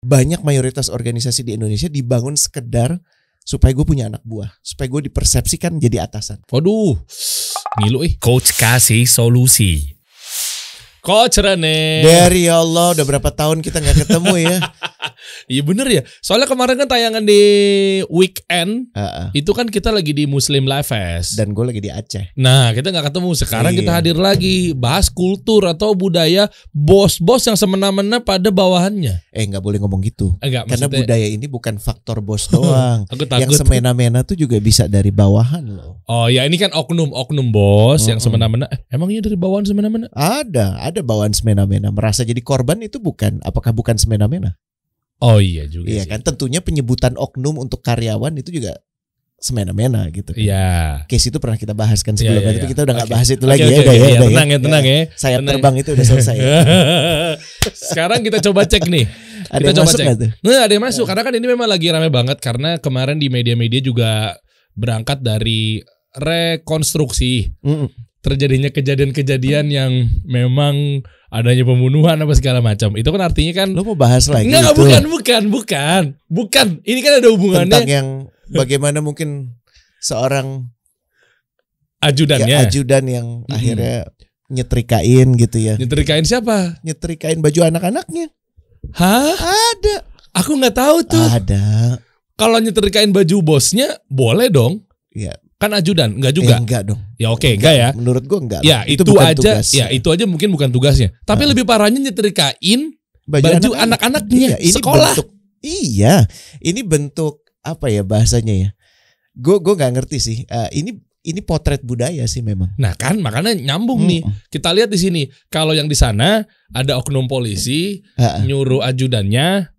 banyak mayoritas organisasi di Indonesia dibangun sekedar supaya gue punya anak buah, supaya gue dipersepsikan jadi atasan. Waduh, ngilu Coach kasih solusi. Coach Rene. Dari Allah, udah berapa tahun kita nggak ketemu ya? Iya bener ya. Soalnya kemarin kan tayangan di weekend itu kan kita lagi di Muslim Live Fest. Dan gue lagi di Aceh. Nah kita gak ketemu. Sekarang Iya. kita hadir lagi. Bahas kultur atau budaya bos-bos yang semena-mena pada bawahannya. Nggak boleh ngomong gitu. Enggak, Karena maksudnya- budaya ini bukan faktor bos doang. Aku takut. Yang semena-mena tuh juga bisa dari bawahan loh. Oh ya ini kan oknum bos yang semena-mena. Emangnya dari bawahan semena-mena? Ada bawaan semena-mena. Merasa jadi korban itu apakah bukan semena-mena? Oh iya juga Iya sih. kan, tentunya penyebutan oknum untuk karyawan itu juga semena-mena gitu kan. Iya. Case itu pernah kita bahas kan sebelumnya, Iya. tapi kita udah nggak Oke. bahas itu Oke, lagi oke, ya, oke, udah iya, ya. tenang ya. Sayap Tenang. terbang itu udah selesai. Sekarang kita coba cek nih. Ada Kita yang coba masuk cek. nggak tuh? Nah, ada yang masuk karena kan ini memang lagi rame banget karena kemarin di media-media juga berangkat dari rekonstruksi terjadinya kejadian-kejadian yang memang adanya pembunuhan apa segala macam. Itu kan artinya kan Lo mau bahas lagi Enggak, itu bukan. Ini kan ada hubungannya tentang yang bagaimana mungkin seorang ajudannya. ajudan yang akhirnya nyetrikain gitu ya. Nyetrikain siapa? Nyetrikain baju anak-anaknya. Hah? Ada. Aku nggak tahu tuh. Ada. Kalau nyetrikain baju bosnya boleh dong. Ya, Kan ajudan, enggak juga. enggak dong. Ya oke, enggak ya. Menurut gua enggak. Ya itu bukan aja, tugas. ya itu aja mungkin bukan tugasnya. Tapi lebih parahnya nyetrikain baju anak-anaknya Iya, ini sekolah. Ini bentuk apa ya bahasanya ya? Gue nggak ngerti sih. Ini potret budaya sih memang. Nah kan makanya nyambung nih. Kita lihat di sini. Kalau yang di sana ada oknum polisi nyuruh ajudannya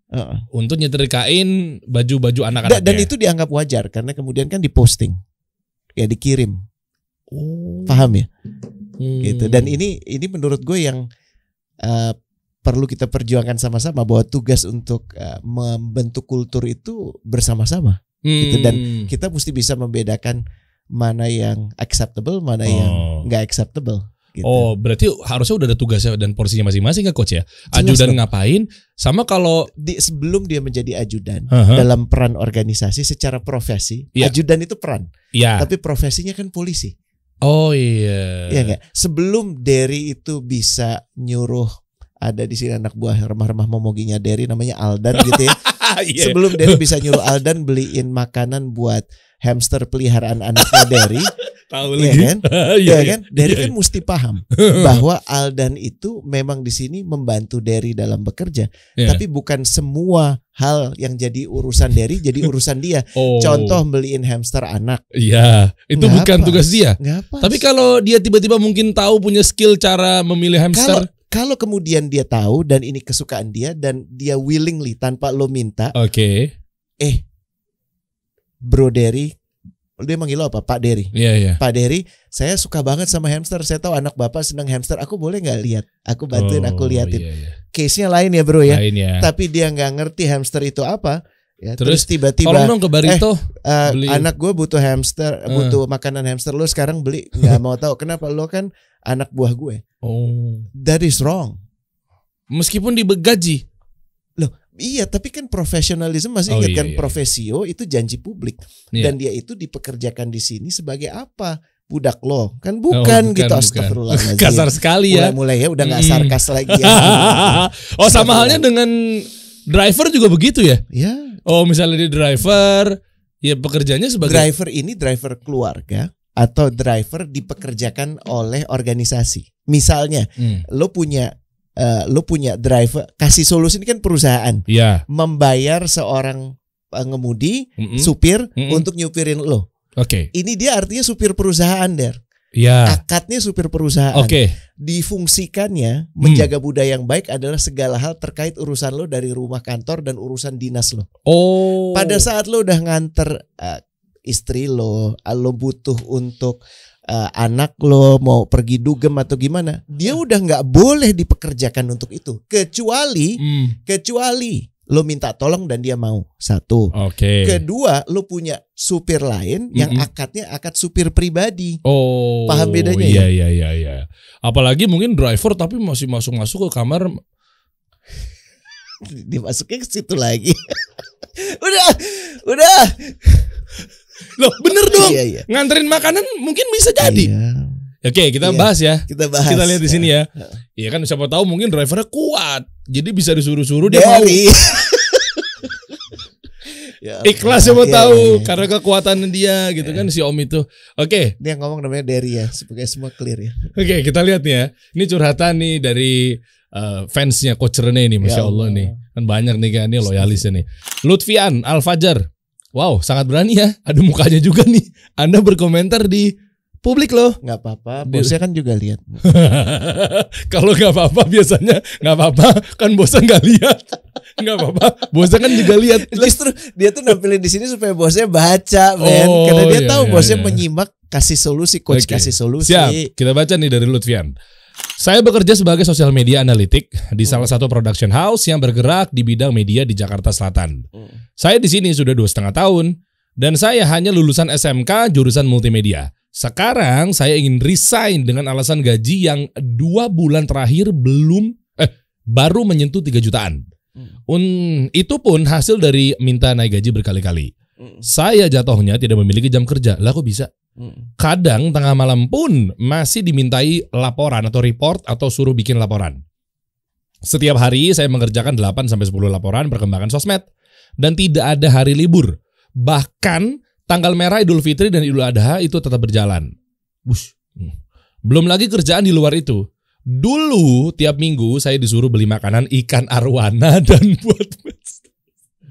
untuk nyetrikain baju-baju anak-anaknya. Dan itu dianggap wajar karena kemudian kan diposting, ya dikirim. Paham ya? Gitu. Dan ini menurut gue yang perlu kita perjuangkan sama-sama, bahwa tugas untuk membentuk kultur itu bersama-sama. Gitu. Dan kita mesti bisa membedakan mana yang acceptable, mana yang nggak acceptable. Gitu. Oh, berarti harusnya udah ada tugasnya dan porsinya masing-masing kan coach ya? Jelas Ajudan dong. ngapain? Sama kalau Sebelum dia menjadi ajudan Aha. dalam peran organisasi secara profesi, Iya. ajudan itu peran, ya. tapi profesinya kan polisi. Oh iya. Iya nggak? Sebelum Derry itu bisa nyuruh, ada di sini anak buah remah-remah momoginya Derry namanya Aldan gitu ya. Iya. Sebelum Derry bisa nyuruh Aldan beliin makanan buat hamster peliharaan anaknya Derry, Tahu iya lagi. kan? Iya Iya kan? Derry kan mesti paham bahwa Aldan itu memang di sini membantu Derry dalam bekerja, Iya. tapi bukan semua hal yang jadi urusan Derry jadi urusan dia. Oh. Contoh beliin hamster anak. Iya, itu Nggak bukan pas. tugas dia. Nggak pas. Tapi kalau dia tiba-tiba mungkin tahu punya skill cara memilih hamster. Kalau kemudian dia tahu dan ini kesukaan dia dan dia willingly tanpa lo minta, Oke. Bro Derry, dia manggil lo apa? Pak Derry. Iya, iya. Pak Derry, saya suka banget sama hamster. Saya tahu anak bapak senang hamster. Aku boleh nggak lihat? Aku bantuin, aku liatin. Iya, iya. Case-nya lain ya bro ya. Lain ya. Tapi dia nggak ngerti hamster itu apa. Ya, Terus, terus tiba-tiba Tolong dong ke Barito. beli. anak gue butuh hamster, butuh makanan hamster. Lo sekarang beli, nggak mau tahu kenapa? Lo kan anak buah gue. Oh. That is wrong. Meskipun digaji. Loh, iya, tapi kan profesionalisme masih Oh, ingat iya, kan, iya. profesio itu janji publik. Iya. Dan dia itu dipekerjakan di sini sebagai apa? Budak lo. Kan bukan, gitu. bukan. Astagfirullahaladzim. Kasar sekali ya. Mulai-mulai ya udah nggak sarkas lagi ya. Oh, sama halnya dengan driver juga begitu ya? Ya, Oh, misalnya dia driver, ya pekerjaannya sebagai driver ini driver keluarga atau driver dipekerjakan oleh organisasi. Misalnya, lo punya driver, kasih solusi ini kan perusahaan ya. membayar seorang pengemudi, supir untuk nyupirin lo. Oke. Ini dia artinya supir perusahaan, Der. Ya. Akadnya supir perusahaan. Oke. Difungsikannya menjaga budaya yang baik adalah segala hal terkait urusan lo dari rumah kantor dan urusan dinas lo. Oh. Pada saat lo udah nganter istri lo butuh untuk anak lo mau pergi dugem atau gimana, dia udah nggak boleh dipekerjakan untuk itu, kecuali lo minta tolong dan dia mau. Satu. Oke. Kedua, lo punya supir lain yang akadnya akad supir pribadi. Oh. Paham bedanya iya, ya? Iya. Apalagi mungkin driver tapi masih masuk ke kamar. Dimasukin ke situ lagi. Udah. Loh, bener dong. Iya. Nganterin makanan mungkin bisa jadi. Iya. Oke, kita bahas ya. Kita bahas. Kita lihat di sini ya. Iya kan, siapa tahu mungkin drivernya kuat. Jadi bisa disuruh-suruh dia mau. Ya, Ikhlas siapa tahu karena kekuatan dia gitu kan si Om itu. Oke. Dia ngomong namanya Derry ya, supaya semua clear ya. Oke, kita lihat nih ya. Ini curhatan nih dari fansnya Coach Rene ini, Masya Allah nih. Kan banyak nih kan, ini loyalisnya nih. Lutfian Al-Fajar. Wow, sangat berani ya. Ada mukanya juga nih. Anda berkomentar di publik loh. Nggak apa-apa, bosnya kan juga lihat. Kalau nggak apa-apa biasanya nggak apa-apa, kan bosnya nggak lihat. Nggak apa-apa, bosnya kan juga lihat. Justru dia tuh nampilin di sini supaya bosnya baca, men. Karena dia tahu bosnya menyimak, kasih solusi, coach kasih solusi. Siap, kita baca nih dari Lutfian. Saya bekerja sebagai social media analitik di salah satu production house yang bergerak di bidang media di Jakarta Selatan. Saya di sini sudah 2,5 tahun dan saya hanya lulusan SMK jurusan multimedia. Sekarang saya ingin resign dengan alasan gaji yang 2 bulan terakhir baru menyentuh 3 jutaan. Itu pun hasil dari minta naik gaji berkali-kali. Saya jatuhnya tidak memiliki jam kerja. Lah kok bisa? Kadang tengah malam pun masih dimintai laporan atau report atau suruh bikin laporan. Setiap hari saya mengerjakan 8-10 laporan perkembangan sosmed. Dan tidak ada hari libur. Bahkan tanggal merah Idul Fitri dan Idul Adha itu tetap berjalan. Belum lagi kerjaan di luar itu. Dulu tiap minggu saya disuruh beli makanan ikan arwana dan buat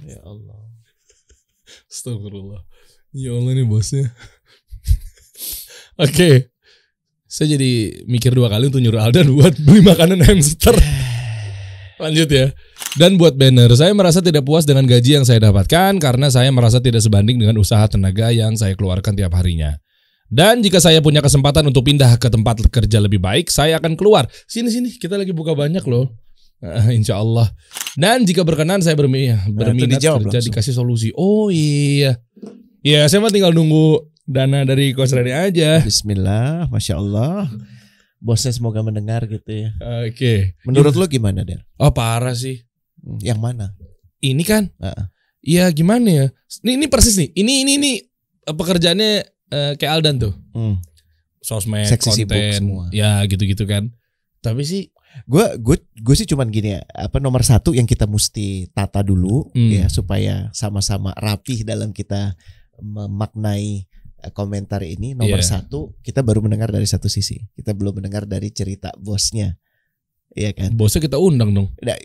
Ya Allah. Astagfirullah. Ya Allah nih bosnya. Oke. Saya jadi mikir 2 kali untuk nyuruh Aldan buat beli makanan hamster. Lanjut ya. Dan buat banner, saya merasa tidak puas dengan gaji yang saya dapatkan karena saya merasa tidak sebanding dengan usaha tenaga yang saya keluarkan tiap harinya. Dan jika saya punya kesempatan untuk pindah ke tempat kerja lebih baik, saya akan keluar. Sini, kita lagi buka banyak loh. Insya Allah. Dan jika berkenan saya berminat kerja langsung. Dikasih solusi. Oh iya. Ya saya mah tinggal nunggu dana dari Coach Rene aja. Bismillah, Masya Allah. Bosnya semoga mendengar gitu ya. Oke. Menurut lo gimana, Der? Oh parah sih. Yang mana? Ini kan? Iya gimana ya? Ini persis nih. Ini pekerjaannya kayak Aldan tuh. Sosmed, seksi konten, semua. Ya gitu-gitu kan. Tapi sih gue sih cuman gini ya, nomor 1 yang kita mesti tata dulu ya supaya sama-sama rapih dalam kita memaknai komentar ini. Nomor 1, kita baru mendengar dari satu sisi. Kita belum mendengar dari cerita bosnya. Iya kan? Bosnya kita undang dong. Nah,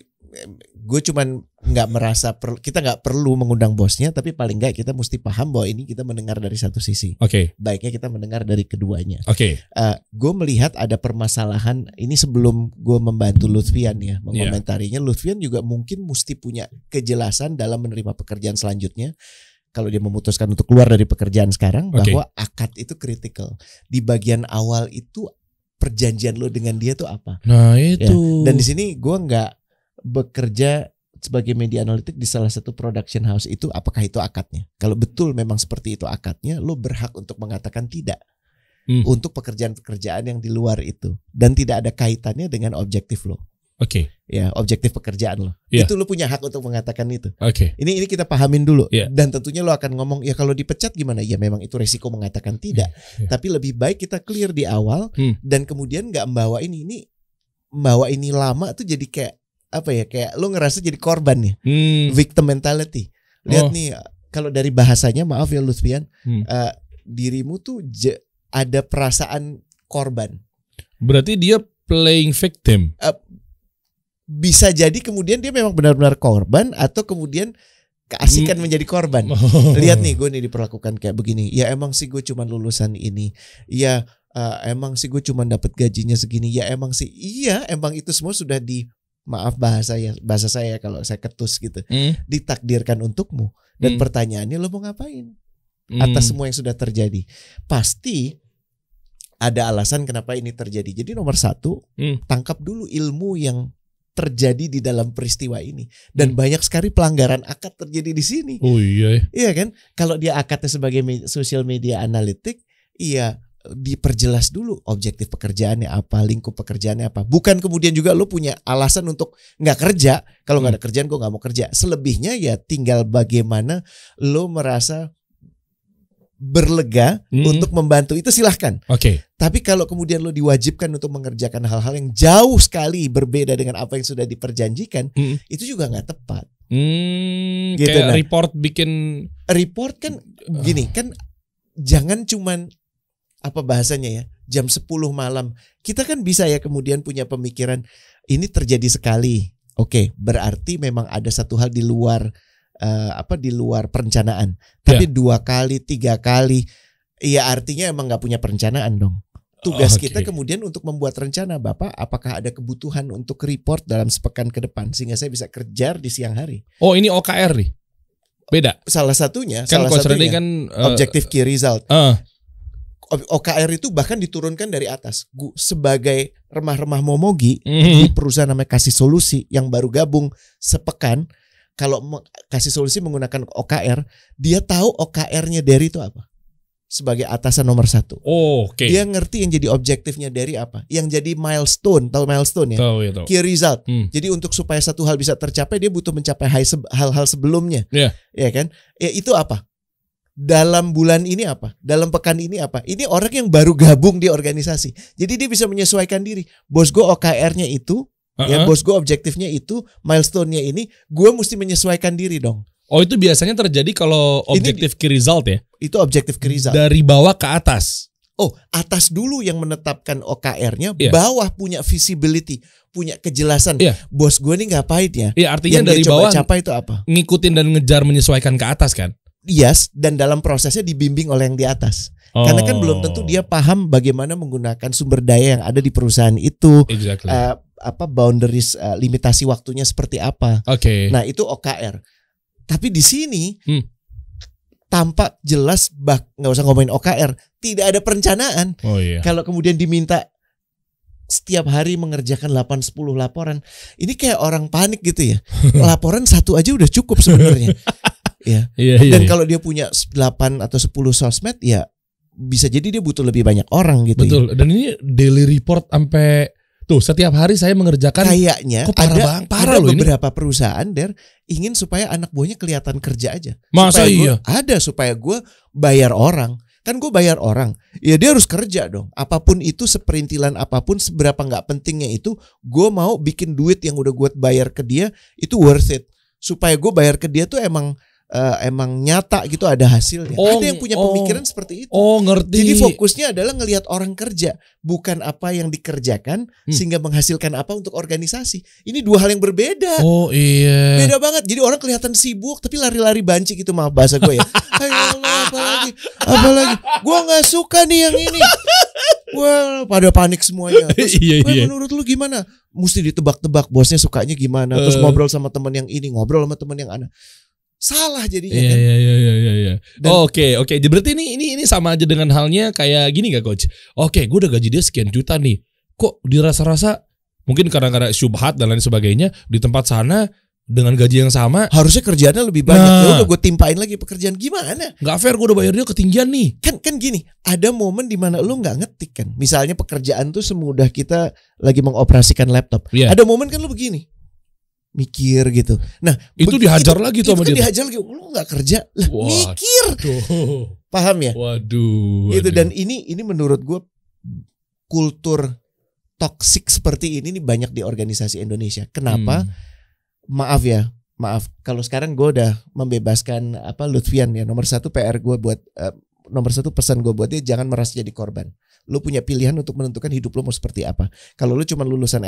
gue cuman nggak merasa kita nggak perlu mengundang bosnya, tapi paling nggak kita mesti paham bahwa ini kita mendengar dari satu sisi. Oke. Baiknya kita mendengar dari keduanya. Oke. Gue melihat ada permasalahan ini sebelum gue membantu Lutfian ya mengomentarinya. Lutfian juga mungkin mesti punya kejelasan dalam menerima pekerjaan selanjutnya. Kalau dia memutuskan untuk keluar dari pekerjaan sekarang, bahwa akad itu kritikal. Di bagian awal itu perjanjian lo dengan dia tuh apa? Nah itu. Ya. Dan di sini gue nggak bekerja sebagai media analitik di salah satu production house itu, apakah itu akadnya? Kalau betul memang seperti itu akadnya, lo berhak untuk mengatakan tidak untuk pekerjaan-pekerjaan yang di luar itu dan tidak ada kaitannya dengan objektif lo. Oke. Ya, objektif pekerjaan lo. Itu lo punya hak untuk mengatakan itu. Oke. Ini kita pahamin dulu. Dan tentunya lo akan ngomong, ya kalau dipecat gimana? Ya memang itu resiko mengatakan tidak. Tapi lebih baik kita clear di awal dan kemudian nggak membawa ini lama tuh jadi kayak apa ya, kayak lo ngerasa jadi korban ya, victim mentality. Lihat nih, kalau dari bahasanya, maaf ya Lutfian, dirimu tuh ada perasaan korban. Berarti dia playing victim. Bisa jadi kemudian dia memang benar-benar korban, atau kemudian keasikan menjadi korban. Lihat nih, gue nih diperlakukan kayak begini. Ya emang sih gue cuma lulusan ini. Ya emang sih gue cuma dapat gajinya segini. Ya emang sih, iya emang itu semua sudah maaf bahasa saya kalau saya ketus gitu, ditakdirkan untukmu. Dan pertanyaannya, lo mau ngapain atas semua yang sudah terjadi? Pasti ada alasan kenapa ini terjadi. Jadi nomor 1, tangkap dulu ilmu yang terjadi di dalam peristiwa ini. Dan banyak sekali pelanggaran akad terjadi di sini. Oh iya. Iya kan? Kalau dia akadnya sebagai social media analitik, iya, diperjelas dulu objektif pekerjaannya apa, lingkup pekerjaannya apa. Bukan kemudian juga lo punya alasan untuk nggak kerja. Kalau nggak ada kerjaan gue nggak mau kerja. Selebihnya ya tinggal bagaimana lo merasa berlega untuk membantu, itu silahkan. Tapi kalau kemudian lo diwajibkan untuk mengerjakan hal-hal yang jauh sekali berbeda dengan apa yang sudah diperjanjikan, itu juga nggak tepat. Gitu, kayak bikin report kan gini kan, jangan cuman apa bahasanya ya, jam 10 malam kita kan bisa ya kemudian punya pemikiran ini terjadi sekali. Oke, berarti memang ada satu hal di luar di luar perencanaan. Tapi 2 kali, 3 kali, ya artinya emang nggak punya perencanaan dong. Tugas kita kemudian untuk membuat rencana, Bapak, apakah ada kebutuhan untuk report dalam sepekan ke depan sehingga saya bisa kejar di siang hari. Oh, ini OKR nih. Beda. Salah satunya kan objective key result. OKR itu bahkan diturunkan dari atas. Sebagai remah-remah momogi di perusahaan namanya Kasih Solusi yang baru gabung sepekan, kalau Kasih Solusi menggunakan OKR, dia tahu OKR-nya dari itu apa. Sebagai atasan nomor 1. Dia ngerti yang jadi objektifnya dari apa. Yang jadi milestone, tahu milestone ya? Tahu. Key result. Jadi untuk supaya satu hal bisa tercapai, dia butuh mencapai hal-hal sebelumnya. Ya kan? Ya itu apa? Dalam bulan ini apa? Dalam pekan ini apa? Ini orang yang baru gabung di organisasi. Jadi dia bisa menyesuaikan diri. Bos gue OKR-nya itu, ya bos gue objektifnya itu, milestone-nya ini, gue mesti menyesuaikan diri dong. Oh, itu biasanya terjadi kalau objektif key result ya? Itu objektif key result. Dari bawah ke atas. Oh, atas dulu yang menetapkan OKR-nya, bawah punya visibility, punya kejelasan. Bos gue nih ngapain ya? Iya, artinya yang dari bawah capai itu apa? Ngikutin dan ngejar menyesuaikan ke atas kan? Yes, dan dalam prosesnya dibimbing oleh yang di atas. Karena kan belum tentu dia paham bagaimana menggunakan sumber daya yang ada di perusahaan itu. Boundaries, limitasi waktunya seperti apa. Nah, itu OKR. Tapi di sini tampak jelas, nggak usah ngomongin OKR, tidak ada perencanaan. Kalau kemudian diminta setiap hari mengerjakan 8-10 laporan, ini kayak orang panik gitu ya. Laporan 1 aja udah cukup sebenarnya. Dan kalau dia punya 8 atau 10 sosmed, ya bisa jadi dia butuh lebih banyak orang gitu. Betul. Dan ini daily report sampai tuh setiap hari saya mengerjakan. Kayaknya parah ada beberapa perusahaan ingin supaya anak buahnya kelihatan kerja aja. Masa iya? Supaya gue bayar orang. Kan gue bayar orang, ya dia harus kerja dong. Apapun itu, seperintilan apapun, seberapa nggak pentingnya itu, gue mau bikin duit yang udah gue bayar ke dia itu worth it. Supaya gue bayar ke dia tuh emang nyata gitu, ada hasilnya. Ada yang punya pemikiran seperti itu. Ngerti. Jadi fokusnya adalah ngelihat orang kerja, bukan apa yang dikerjakan sehingga menghasilkan apa untuk organisasi. Ini 2 hal yang berbeda. Beda banget. Jadi orang kelihatan sibuk tapi lari-lari banci gitu, maaf bahasa gue ya. Ayo apalagi. Gue nggak suka nih yang ini. Wah, pada panik semuanya. Terus, menurut lu gimana? Mesti ditebak-tebak bosnya sukanya gimana. Terus ngobrol sama teman yang ini, ngobrol sama teman yang ana. Salah jadinya kan. Iya. Oke. Berarti ini sama aja dengan halnya kayak gini gak, Coach? Oke, gue udah gaji dia sekian juta nih. Kok dirasa-rasa mungkin karena syubhat dan lain sebagainya, di tempat sana dengan gaji yang sama harusnya kerjaannya lebih banyak. Ya udah gue timpain lagi pekerjaan, gimana? Gak fair, gue udah bayar dia ketinggian nih. Kan gini, ada momen di mana lu nggak ngetik kan. Misalnya pekerjaan tuh semudah kita lagi mengoperasikan laptop. Ada momen kan lu begini, mikir gitu. Nah, itu dihajar lagi tuh sama dia. Dihajar lagi, lu nggak kerja, mikir. Paham ya? Waduh. Gitu. Dan ini menurut gue kultur toksik seperti ini banyak di organisasi Indonesia. Kenapa? Maaf kalau sekarang gue udah membebaskan Lutfian ya. Nomor 1 PR gue buat nomor 1 pesan gue buat dia, jangan merasa jadi korban. Lu punya pilihan untuk menentukan hidup lu mau seperti apa. Kalau lu cuma lulusan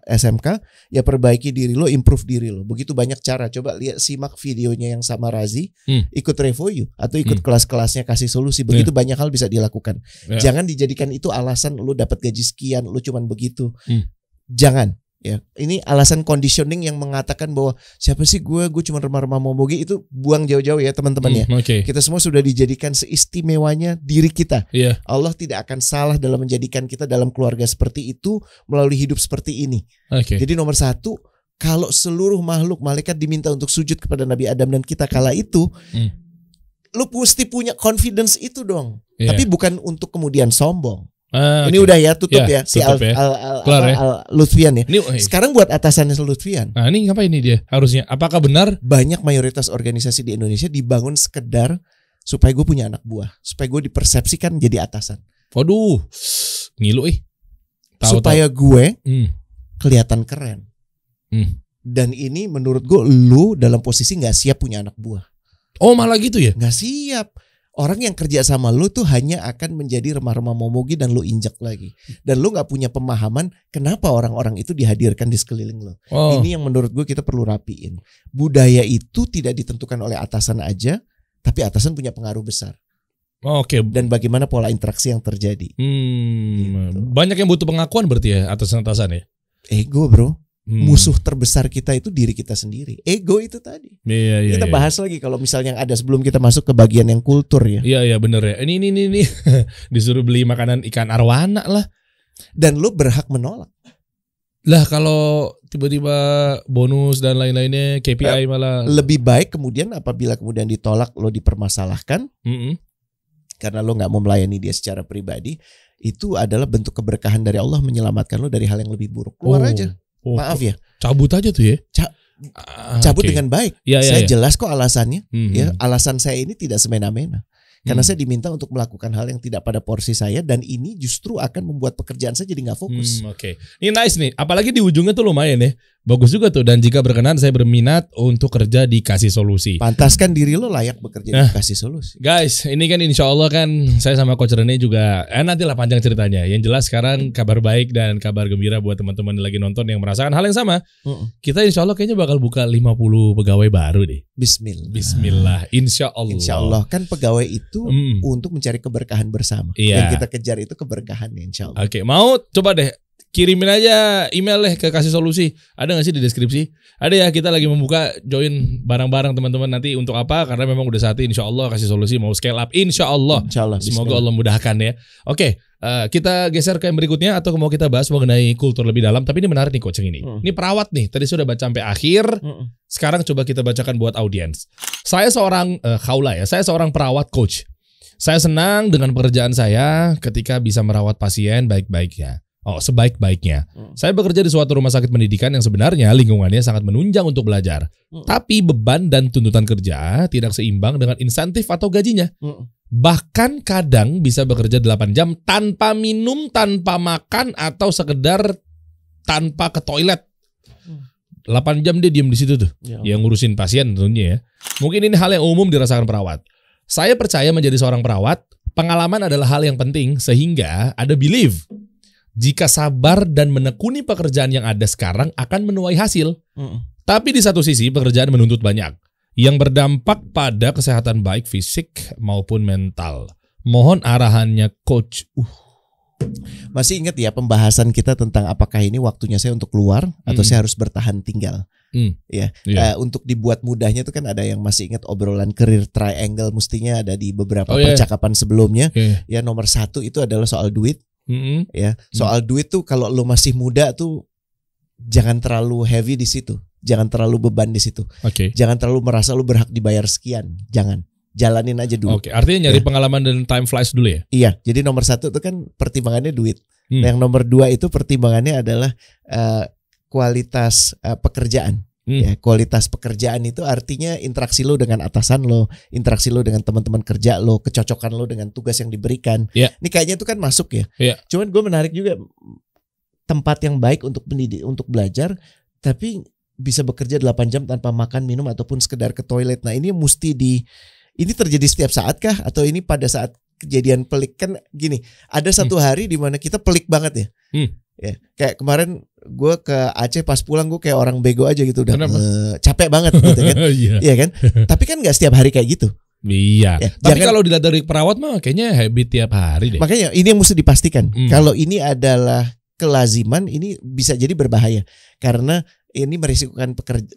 SMK, ya perbaiki diri lu, improve diri lu. Begitu banyak cara. Coba simak videonya yang sama Razi, ikut Revo You atau ikut kelas-kelasnya Kasih Solusi. Begitu banyak hal bisa dilakukan. Jangan dijadikan itu alasan lu dapat gaji sekian, lu cuma begitu. Jangan. Ya, ini alasan conditioning yang mengatakan bahwa siapa sih gue cuma remah-remah momogi, itu buang jauh-jauh ya teman-teman ya. Kita semua sudah dijadikan seistimewanya diri kita. Allah tidak akan salah dalam menjadikan kita dalam keluarga seperti itu, melalui hidup seperti ini. Jadi nomor 1, kalau seluruh makhluk malaikat diminta untuk sujud kepada Nabi Adam dan kita kala itu, lu mesti punya confidence itu dong. Iya. Tapi bukan untuk kemudian sombong. Ini Ini udah ya tutup ya si tutup Kelar ya. Lutfian ya. Ini, Sekarang buat atasannya Lutfian. nah ini ngapain ini dia harusnya? Apakah benar? Banyak mayoritas organisasi di Indonesia dibangun sekedar supaya gue punya anak buah, supaya gue dipersepsikan jadi atasan. Waduh, ngilu Supaya gue Hmm. kelihatan keren. Dan ini menurut gue lu dalam posisi nggak siap punya anak buah. Oh malah gitu ya? Nggak siap. Orang yang kerja sama lu tuh hanya akan menjadi remah-remah momogi dan lu injak lagi. Dan lu nggak punya pemahaman kenapa orang-orang itu dihadirkan di sekeliling lu. Oh. Ini yang menurut gue kita perlu rapiin. Budaya itu tidak ditentukan oleh atasan aja, tapi atasan punya pengaruh besar. Oke. Dan bagaimana pola interaksi yang terjadi. Gitu. Banyak yang butuh pengakuan berarti ya atasan-atasan ya? Ego bro. Musuh terbesar kita itu diri kita sendiri. Ego itu tadi. Iya. Kita bahas lagi kalau misalnya yang ada sebelum kita masuk ke bagian yang kultur ya. Iya bener ya. Ini disuruh beli makanan ikan arwana lah. Dan lu berhak menolak. Lah kalau tiba-tiba bonus dan lain-lainnya KPI malah. Lebih baik kemudian apabila kemudian ditolak lo dipermasalahkan. Karena lo gak mau melayani dia secara pribadi. Itu adalah bentuk keberkahan dari Allah menyelamatkan lo dari hal yang lebih buruk. Keluar aja. Maaf ya. Cabut aja tuh ya. Cabut dengan baik. Saya jelas kok alasannya. Ya, alasan saya ini tidak semena-mena. Karena saya diminta untuk melakukan hal yang tidak pada porsi saya. Dan ini justru akan membuat pekerjaan saya jadi gak fokus. Oke. Ini nice nih. Apalagi di ujungnya tuh lumayan ya. Bagus juga tuh. Dan jika berkenan saya berminat untuk kerja di Kasih Solusi. Pantaskan diri lo layak bekerja di Kasih Solusi. Guys, ini kan insya Allah kan saya sama Coach Rene juga nantilah panjang ceritanya. Yang jelas sekarang kabar baik dan kabar gembira buat teman-teman yang lagi nonton yang merasakan hal yang sama. Kita insya Allah kayaknya bakal buka 50 pegawai baru deh. Bismillah. Insya Allah. Insya Allah. Kan pegawai itu untuk mencari keberkahan bersama. Iya. Yang kita kejar itu keberkahannya insya Allah. Oke, mau coba deh kirimin aja email deh ke Kasih Solusi. Ada gak sih di deskripsi? Ada ya, kita lagi membuka join barang-barang teman-teman nanti untuk apa? Karena memang udah saatnya insya Allah Kasih Solusi mau scale up. Insya Allah. Semoga Allah mudahkan ya. Oke, kita geser ke yang berikutnya atau mau kita bahas mengenai kultur lebih dalam. Tapi ini menarik nih coaching ini. Ini perawat nih. Tadi sudah baca sampai akhir. Sekarang coba kita bacakan buat audiens. Saya seorang saya seorang perawat coach. Saya senang dengan pekerjaan saya ketika bisa merawat pasien baik-baiknya. Sebaik-baiknya. Saya bekerja di suatu rumah sakit pendidikan yang sebenarnya lingkungannya sangat menunjang untuk belajar. Tapi beban dan tuntutan kerja tidak seimbang dengan insentif atau gajinya. Bahkan kadang bisa bekerja 8 jam tanpa minum, tanpa makan, atau sekedar tanpa ke toilet. 8 jam dia diem di situ tuh. Yang ngurusin pasien tentunya ya. Mungkin ini hal yang umum dirasakan perawat. Saya percaya menjadi seorang perawat, pengalaman adalah hal yang penting sehingga ada belief. Jika sabar dan menekuni pekerjaan yang ada sekarang akan menuai hasil. Tapi di satu sisi pekerjaan menuntut banyak. Yang berdampak pada kesehatan baik fisik maupun mental. Mohon arahannya coach. Masih ingat ya pembahasan kita tentang apakah ini waktunya saya untuk keluar atau saya harus bertahan tinggal. Untuk dibuat mudahnya itu kan ada yang masih ingat obrolan career triangle mestinya ada di beberapa percakapan sebelumnya. Ya nomor 1 itu adalah soal duit. Soal duit tuh kalau lo masih muda tuh jangan terlalu heavy di situ, jangan terlalu beban di situ, jangan terlalu merasa lo berhak dibayar sekian, jangan, jalanin aja dulu. Artinya nyari pengalaman dan time flies dulu ya? Iya, jadi nomor 1 tuh kan pertimbangannya duit, yang nomor 2 itu pertimbangannya adalah kualitas pekerjaan. Ya, kualitas pekerjaan itu artinya interaksi lo dengan atasan lo, interaksi lo dengan teman-teman kerja lo, kecocokan lo dengan tugas yang diberikan. Ini kayaknya itu kan masuk ya. Cuman gue menarik juga tempat yang baik untuk pendidik, untuk belajar, tapi bisa bekerja 8 jam tanpa makan, minum ataupun sekedar ke toilet. Nah ini mesti ini terjadi setiap saat kah? Atau ini pada saat kejadian pelik? Kan gini, ada satu hari di mana kita pelik banget ya. Ya, kayak kemarin gue ke Aceh pas pulang gue kayak orang bego aja gitu udah capek banget gitu kan. Iya kan? Tapi kan nggak setiap hari kayak gitu. Iya. Ya, tapi kalau dilihat dari perawat mah kayaknya habit tiap hari deh. Makanya ini yang mesti dipastikan. Kalau ini adalah kelaziman ini bisa jadi berbahaya karena ini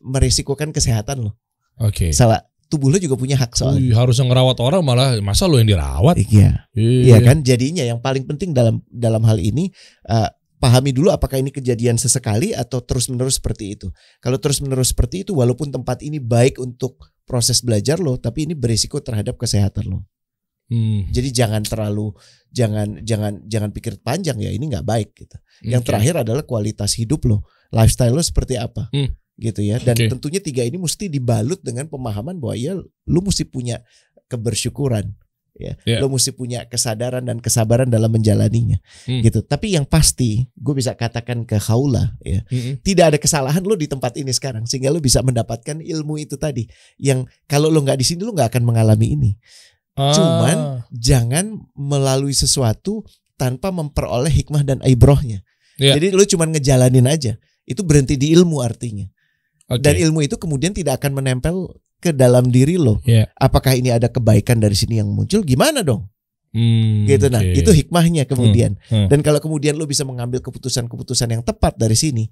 merisikokan kesehatan lo. Salah. Tubuh lo juga punya hak soalnya. Harus ngerawat orang malah masa lo yang dirawat. Iya kan? Jadinya yang paling penting dalam hal ini pahami dulu apakah ini kejadian sesekali atau terus-menerus seperti itu. Kalau terus-menerus seperti itu, walaupun tempat ini baik untuk proses belajar lo, tapi ini berisiko terhadap kesehatan lo. Jadi jangan pikir panjang ya, ini nggak baik gitu. Yang terakhir adalah kualitas hidup lo, lifestyle lo seperti apa, gitu ya. Dan tentunya 3 ini mesti dibalut dengan pemahaman bahwa ya lo mesti punya kebersyukuran, ya. Lo mesti punya kesadaran dan kesabaran dalam menjalaninya, gitu. Tapi yang pasti, gue bisa katakan ke Khaula, ya, tidak ada kesalahan lo di tempat ini sekarang, sehingga lo bisa mendapatkan ilmu itu tadi. Yang kalau lo nggak di sini lo nggak akan mengalami ini. Cuman jangan melalui sesuatu tanpa memperoleh hikmah dan ibrohnya. Jadi lu cuman ngejalanin aja. Itu berhenti di ilmu artinya. Dan ilmu itu kemudian tidak akan menempel ke dalam diri lo. Apakah ini ada kebaikan dari sini yang muncul? Gimana dong? Gitu. Nah, itu hikmahnya kemudian. Dan kalau kemudian lu bisa mengambil keputusan-keputusan yang tepat dari sini,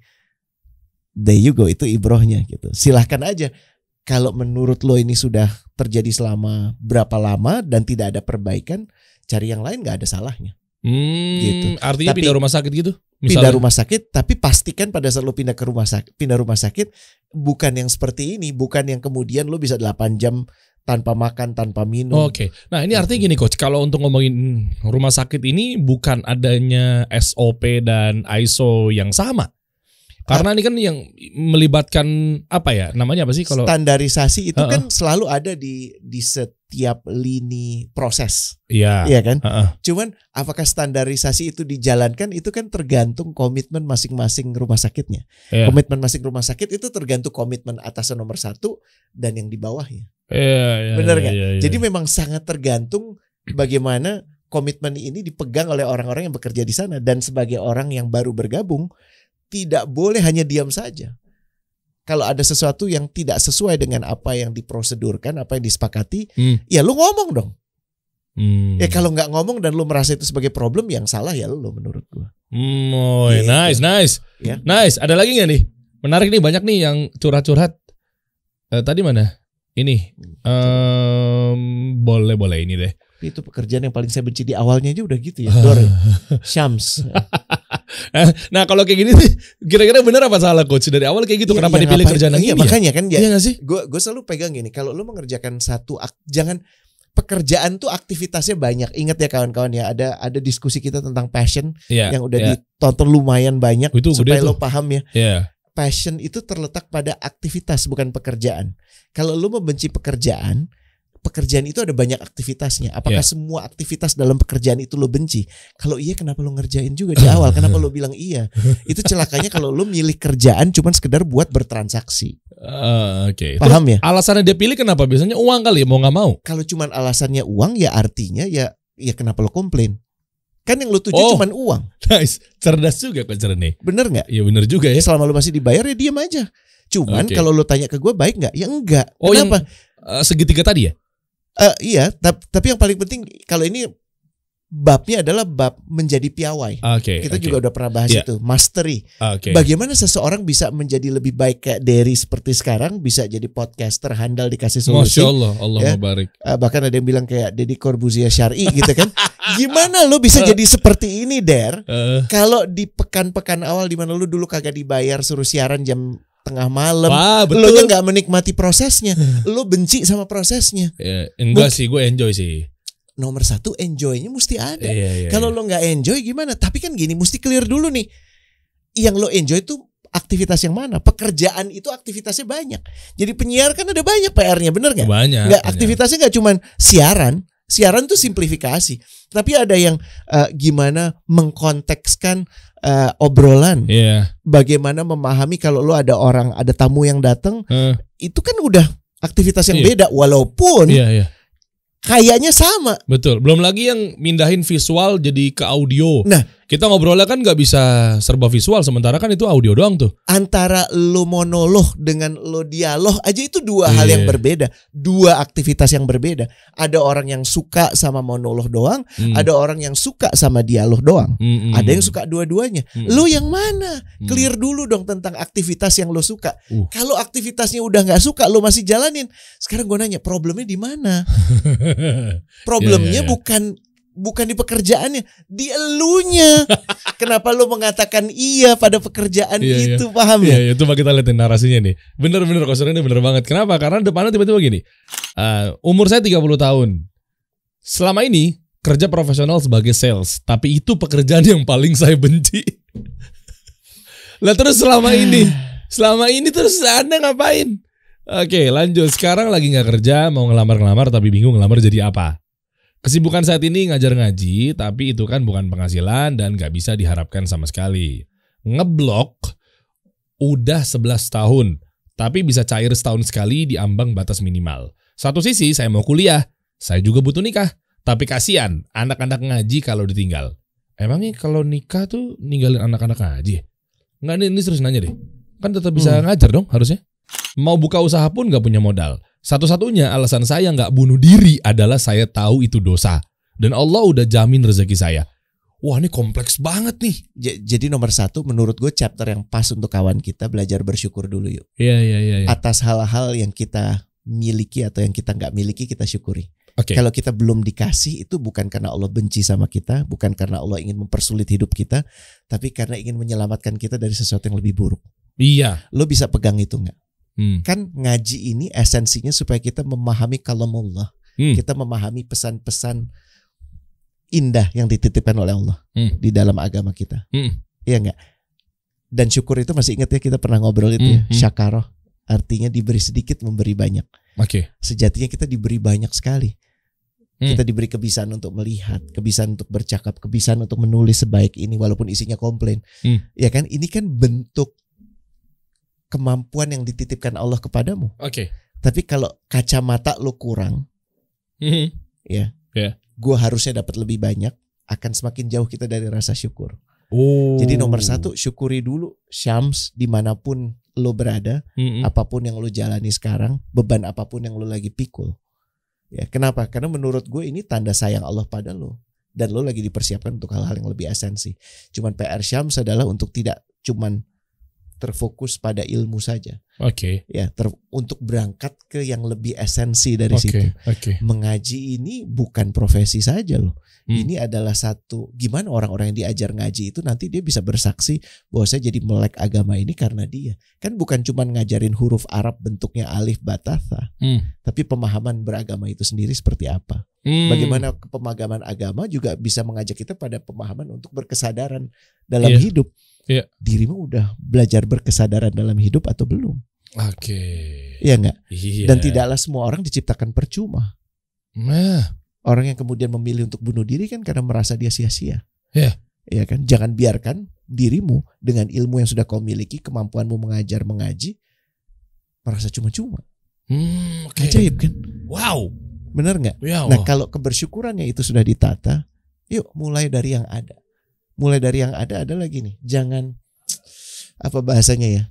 there you go, itu ibrohnya gitu. Silahkan aja. Kalau menurut lo ini sudah terjadi selama berapa lama dan tidak ada perbaikan, cari yang lain, nggak ada salahnya. Gitu. Artinya pindah rumah sakit gitu? Misalnya. Pindah rumah sakit, tapi pastikan pada saat lo pindah rumah sakit bukan yang seperti ini, bukan yang kemudian lo bisa 8 jam tanpa makan, tanpa minum. Nah ini artinya gini coach, kalau untuk ngomongin rumah sakit ini bukan adanya SOP dan ISO yang sama. Karena ini kan yang melibatkan apa ya, namanya apa sih kalau standarisasi itu kan selalu ada di setiap lini proses. Iya kan? Cuman apakah standarisasi itu dijalankan itu kan tergantung komitmen masing-masing rumah sakitnya. Komitmen masing rumah sakit itu tergantung komitmen atasan nomor 1 dan yang di bawahnya. Benar nggak? Jadi memang sangat tergantung bagaimana komitmen ini dipegang oleh orang-orang yang bekerja di sana. Dan sebagai orang yang baru bergabung, tidak boleh hanya diam saja. Kalau ada sesuatu yang tidak sesuai dengan apa yang diprosedurkan, apa yang disepakati, ya lu ngomong dong. Ya kalau nggak ngomong dan lu merasa itu sebagai problem, yang salah ya lu menurut gua. Gitu. Nice. Ya. Nice. Ada lagi nggak nih? Menarik nih, banyak nih yang curhat-curhat. Tadi mana? Ini. Boleh ini deh. Itu pekerjaan yang paling saya benci di awalnya aja udah gitu ya. Dor, Syams. Nah kalau kayak gini sih, kira-kira benar apa salah coach? Dari awal kayak gitu, kenapa dipilih kerjaan yang ini? Makanya kan ya. Iya gak sih? Gue selalu pegang gini, kalau lu mengerjakan jangan pekerjaan tuh aktivitasnya banyak. Ingat ya kawan-kawan ya, ada diskusi kita tentang passion yang udah ditonton lumayan banyak supaya lo paham ya. Passion itu terletak pada aktivitas bukan pekerjaan. Kalau lu membenci pekerjaan itu ada banyak aktivitasnya. Apakah semua aktivitas dalam pekerjaan itu lo benci? Kalau iya, kenapa lo ngerjain juga di awal? Kenapa lo bilang iya? Itu celakanya kalau lo milih kerjaan cuman sekedar buat bertransaksi. Paham ya? Alasannya dia pilih kenapa? Biasanya uang kali ya, mau nggak mau. Kalau cuman alasannya uang, ya artinya ya kenapa lo komplain? Kan yang lo tuju cuman uang. Nice, cerdas juga Coach Rene. Bener nggak? Iya bener juga ya. Selama lo masih dibayar ya diam aja. Cuman kalau lo tanya ke gue baik nggak? Ya enggak. Kenapa? Yang segitiga tadi ya? Iya, tapi yang paling penting kalau ini babnya adalah bab menjadi piawai. Kita juga udah pernah bahas itu, mastery. Bagaimana seseorang bisa menjadi lebih baik kayak Derry seperti sekarang, bisa jadi podcaster handal dikasih solusi. Masya Allah, Allah barik. Bahkan ada yang bilang kayak Deddy Corbuzier Syar'i gitu kan. Gimana lo bisa jadi seperti ini, Der? Kalau di pekan-pekan awal di mana lo dulu kagak dibayar, suruh siaran jam tengah malam, lo nya nggak menikmati prosesnya, lo benci sama prosesnya. Enggak sih, gue enjoy sih. Nomor 1 enjoy-nya mesti ada. Kalau lo nggak enjoy gimana? Tapi kan gini, mesti clear dulu nih. Yang lo enjoy itu aktivitas yang mana? Pekerjaan itu aktivitasnya banyak. Jadi penyiar kan ada banyak PR-nya, bener nggak? Banyak. Nggak, aktivitasnya nggak cuma siaran. Siaran itu simplifikasi. Tapi ada yang gimana mengkontekskan obrolan. Bagaimana memahami kalau lo ada tamu yang datang, itu kan udah aktivitas yang beda walaupun kayaknya sama. Betul. Belum lagi yang mindahin visual jadi ke audio. Nah, kita ngobrolnya kan nggak bisa serba visual, sementara kan itu audio doang tuh. Antara lo monolog dengan lo dialog aja itu dua hal yang berbeda, dua aktivitas yang berbeda. Ada orang yang suka sama monolog doang, ada orang yang suka sama dialog doang, ada yang suka dua-duanya. Lo yang mana? Clear dulu dong tentang aktivitas yang lo suka. Kalau aktivitasnya udah nggak suka, lo masih jalanin. Sekarang gue nanya, problemnya di mana? Problemnya bukan di pekerjaannya, di elunya. Kenapa lo mengatakan iya pada pekerjaan itu, paham ya? Iya, coba kita lihatin narasinya nih. Bener-bener Coach Rene bener banget. Kenapa? Karena depannya tiba-tiba gini. Umur saya 30 tahun. Selama ini kerja profesional sebagai sales, tapi itu pekerjaan yang paling saya benci. Lah terus selama ini terus Anda ngapain? Oke, lanjut. Sekarang lagi nggak kerja, mau ngelamar-ngelamar tapi bingung ngelamar jadi apa. Kesibukan saat ini ngajar ngaji, tapi itu kan bukan penghasilan dan nggak bisa diharapkan sama sekali. Ngeblok udah 11 tahun, tapi bisa cair setahun sekali di ambang batas minimal. Satu sisi saya mau kuliah, saya juga butuh nikah. Tapi kasihan anak-anak ngaji kalau ditinggal. Emangnya kalau nikah tuh ninggalin anak-anak ngaji? Enggak, ini terus nanya deh. Kan tetap bisa ngajar dong harusnya. Mau buka usaha pun gak punya modal. Satu-satunya alasan saya gak bunuh diri adalah saya tahu itu dosa. Dan Allah udah jamin rezeki saya. Wah, ini kompleks banget nih. Jadi nomor 1 menurut gue chapter yang pas untuk kawan kita, belajar bersyukur dulu yuk. Iya. Atas hal-hal yang kita miliki atau yang kita gak miliki kita syukuri. Okay. Kalau kita belum dikasih itu bukan karena Allah benci sama kita, bukan karena Allah ingin mempersulit hidup kita, tapi karena ingin menyelamatkan kita dari sesuatu yang lebih buruk. Iya. Lo bisa pegang itu nggak? Kan ngaji ini esensinya supaya kita memahami kalamullah, kita memahami pesan-pesan indah yang dititipkan oleh Allah di dalam agama kita. Iya nggak? Dan syukur itu masih ingat ya, kita pernah ngobrol itu ya, syakarah. Artinya diberi sedikit memberi banyak. Oke. Sejatinya kita diberi banyak sekali. Kita diberi kebiasaan untuk melihat, kebiasaan untuk bercakap, kebiasaan untuk menulis sebaik ini walaupun isinya komplain. Ya kan, ini kan bentuk kemampuan yang dititipkan Allah kepadamu. Oke. Tapi kalau kacamata lo kurang, ya, gue harusnya dapat lebih banyak, akan semakin jauh kita dari rasa syukur. Jadi nomor 1 syukuri dulu Syams dimanapun lo berada, apapun yang lo jalani sekarang, beban apapun yang lo lagi pikul. Ya, kenapa? Karena menurut gue ini tanda sayang Allah pada lo. Dan lo lagi dipersiapkan untuk hal-hal yang lebih esensi. Cuman PR Syams adalah untuk tidak cuman terfokus pada ilmu saja. Oke. Ya, untuk berangkat ke yang lebih esensi dari situ. Mengaji ini bukan profesi saja loh. Ini adalah satu, gimana orang-orang yang diajar ngaji itu nanti dia bisa bersaksi bahwa saya jadi melek agama ini karena dia. Kan bukan cuma ngajarin huruf Arab bentuknya alif batatha, tapi pemahaman beragama itu sendiri seperti apa. Bagaimana pemahaman agama juga bisa mengajak kita pada pemahaman untuk berkesadaran dalam hidup. Dirimu udah belajar berkesadaran dalam hidup atau belum? Iya enggak? Dan tidaklah semua orang diciptakan percuma. Orang yang kemudian memilih untuk bunuh diri kan karena merasa dia sia-sia. Iya kan? Jangan biarkan dirimu dengan ilmu yang sudah kau miliki, kemampuanmu mengajar, mengaji, merasa cuma-cuma. Ajaib kan? Wow. Benar nggak? Nah, kalau kebersyukurannya itu sudah ditata, yuk mulai dari yang ada. Mulai dari yang ada lagi nih. Jangan, apa bahasanya ya?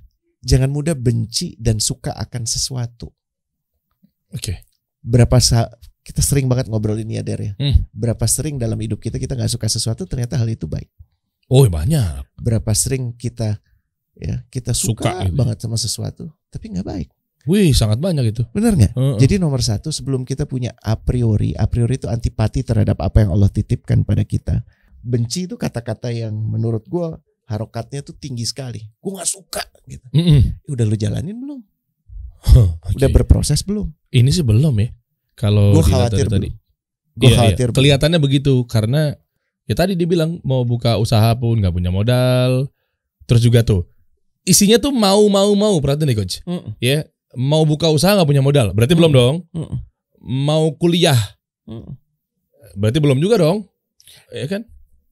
Jangan mudah benci dan suka akan sesuatu. Kita sering banget ngobrol ini ya Der ya. Berapa sering dalam hidup kita nggak suka sesuatu, ternyata hal itu baik. Banyak. Berapa sering kita suka banget sama sesuatu, tapi nggak baik. Wih, sangat banyak itu. Benar nggak? Jadi nomor 1, sebelum kita punya a priori itu antipati terhadap apa yang Allah titipkan pada kita. Benci itu kata-kata yang menurut gue harokatnya tuh tinggi sekali. Gue nggak suka gitu. Udah lu jalanin belum? Udah berproses belum? Ini sih belum ya. Kalau gue khawatir tadi. Gue khawatir. Kelihatannya begitu karena ya tadi dia bilang mau buka usaha pun nggak punya modal. Terus juga tuh isinya tuh mau perhatian nih coach. Ya, mau buka usaha nggak punya modal. Berarti belum dong. Mau kuliah. Berarti belum juga dong. Ya kan?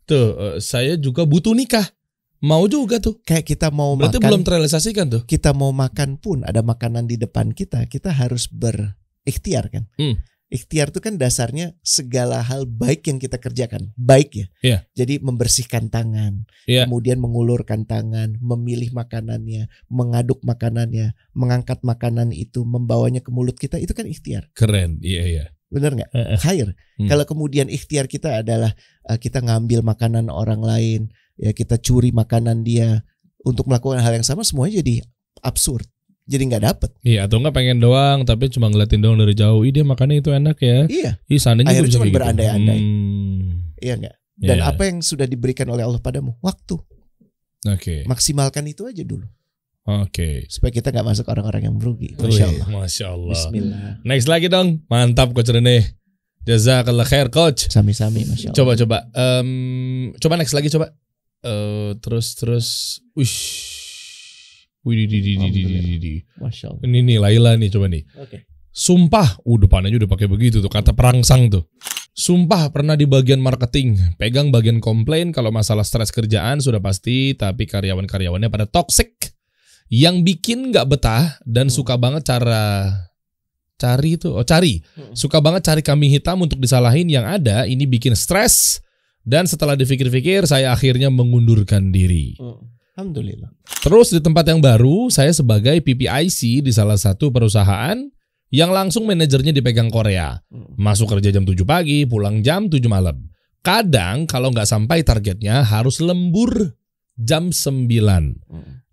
Tuh, saya juga butuh nikah. Mau juga tuh. Kayak kita mau berarti makan. Belum terrealisasikan tuh. Kita mau makan pun ada makanan di depan kita harus berikhtiar kan. Ikhtiar itu kan dasarnya segala hal baik yang kita kerjakan. Baik ya. Jadi membersihkan tangan, kemudian mengulurkan tangan, memilih makanannya, mengaduk makanannya, mengangkat makanan itu, membawanya ke mulut kita, itu kan ikhtiar. Keren, iya. Benar nggak? Khair. Kalau kemudian ikhtiar kita adalah kita ngambil makanan orang lain, ya kita curi makanan dia untuk melakukan hal yang sama, semuanya jadi absurd. Jadi nggak dapet. Iya, atau nggak pengen doang tapi cuma ngeliatin doang dari jauh. Ih, dia makannya itu enak ya. Iya. Seandainya akhirnya cuma gitu. berandai-andai. Iya nggak? Dan apa yang sudah diberikan oleh Allah padamu? Waktu. Maksimalkan itu aja dulu. Supaya kita nggak masuk orang-orang yang merugi. Masya Allah. Masya Allah. Bismillah. Next lagi dong. Mantap Coach Rene. Jazakallah khair coach. Sami-sami, masya Allah. Coba. Coba next lagi coba. Terus. Widih. Masya Allah. Ini nih Laila nih coba nih. Oke. Sumpah, depannya udah pakai begitu tuh kata perangsang tuh. Sumpah pernah di bagian marketing, pegang bagian komplain kalau masalah stres kerjaan sudah pasti, tapi karyawan-karyawannya pada toxic. Yang bikin nggak betah dan suka banget suka banget cari kambing hitam untuk disalahin, yang ada ini bikin stres. Dan setelah dipikir-pikir saya akhirnya mengundurkan diri. Alhamdulillah. Terus di tempat yang baru saya sebagai PPIC di salah satu perusahaan yang langsung manajernya dipegang Korea. Masuk kerja jam 7 pagi, pulang jam 7 malam. Kadang kalau nggak sampai targetnya harus lembur jam 9.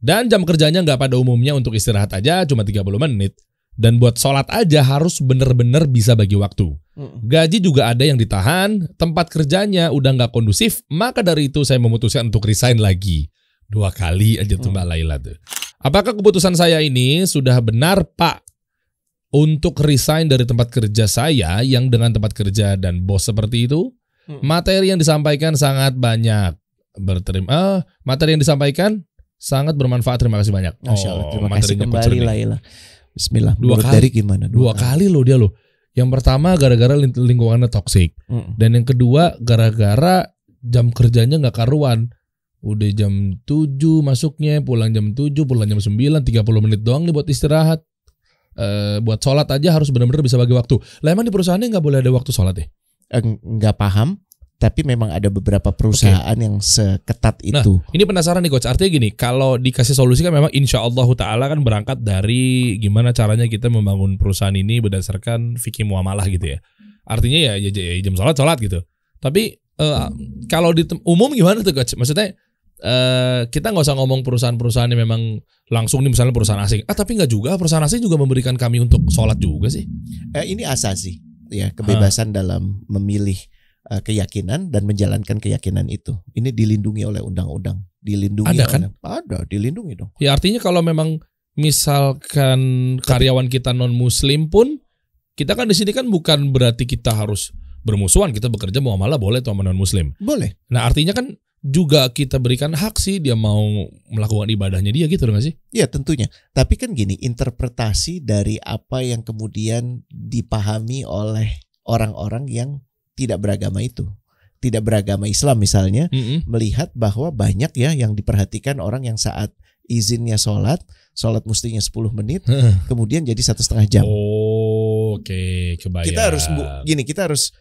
Dan jam kerjanya nggak pada umumnya untuk istirahat aja cuma 30 menit. Dan buat sholat aja harus bener-bener bisa bagi waktu. Gaji juga ada yang ditahan, tempat kerjanya udah nggak kondusif, maka dari itu saya memutuskan untuk resign lagi. 2 kali aja tuh Mbak Laila tuh. Apakah keputusan saya ini sudah benar Pak? Untuk resign dari tempat kerja saya yang dengan tempat kerja dan bos seperti itu? Materi yang disampaikan sangat banyak. Materi yang disampaikan sangat bermanfaat, terima kasih banyak. Masya Allah, terima kasih kembali Laila. Bismillah. 2 kali. Dari gimana? 2 kali loh dia loh. Yang pertama gara-gara lingkungannya toksik. Dan yang kedua gara-gara jam kerjanya nggak karuan. Udah jam 7 masuknya, pulang jam 7, pulang jam 9, 30 menit doang nih buat istirahat. Buat sholat aja harus benar-benar bisa bagi waktu. Lah emang di perusahaannya nggak boleh ada waktu sholat ya? Nggak paham. Tapi memang ada beberapa perusahaan yang seketat itu. Nah, ini penasaran nih coach. Artinya gini, kalau dikasih solusi kan memang insya Allah Ta'ala kan berangkat dari gimana caranya kita membangun perusahaan ini berdasarkan fikih muamalah gitu ya. Artinya ya jam sholat gitu. Tapi kalau di umum gimana tuh coach? Maksudnya kita nggak usah ngomong perusahaan-perusahaan yang memang langsung nih misalnya perusahaan asing. Tapi nggak juga, perusahaan asing juga memberikan kami untuk sholat juga sih. Ini asasi ya, kebebasan dalam memilih keyakinan dan menjalankan keyakinan itu. Ini dilindungi oleh undang-undang. Dilindungi ada kan? Ada, dilindungi dong. Ya artinya kalau memang misalkan karyawan kita non muslim pun, kita kan di sini kan bukan berarti kita harus bermusuhan, kita bekerja muamalah boleh sama non muslim. Boleh. Nah artinya kan juga kita berikan hak sih dia mau melakukan ibadahnya dia gitu nggak sih? Iya tentunya. Tapi kan gini, interpretasi dari apa yang kemudian dipahami oleh orang-orang yang tidak beragama itu, tidak beragama Islam misalnya, melihat bahwa banyak ya yang diperhatikan orang yang saat izinnya sholat mestinya 10 menit, kemudian jadi 1,5 jam. Oke, kebayang. Kita harus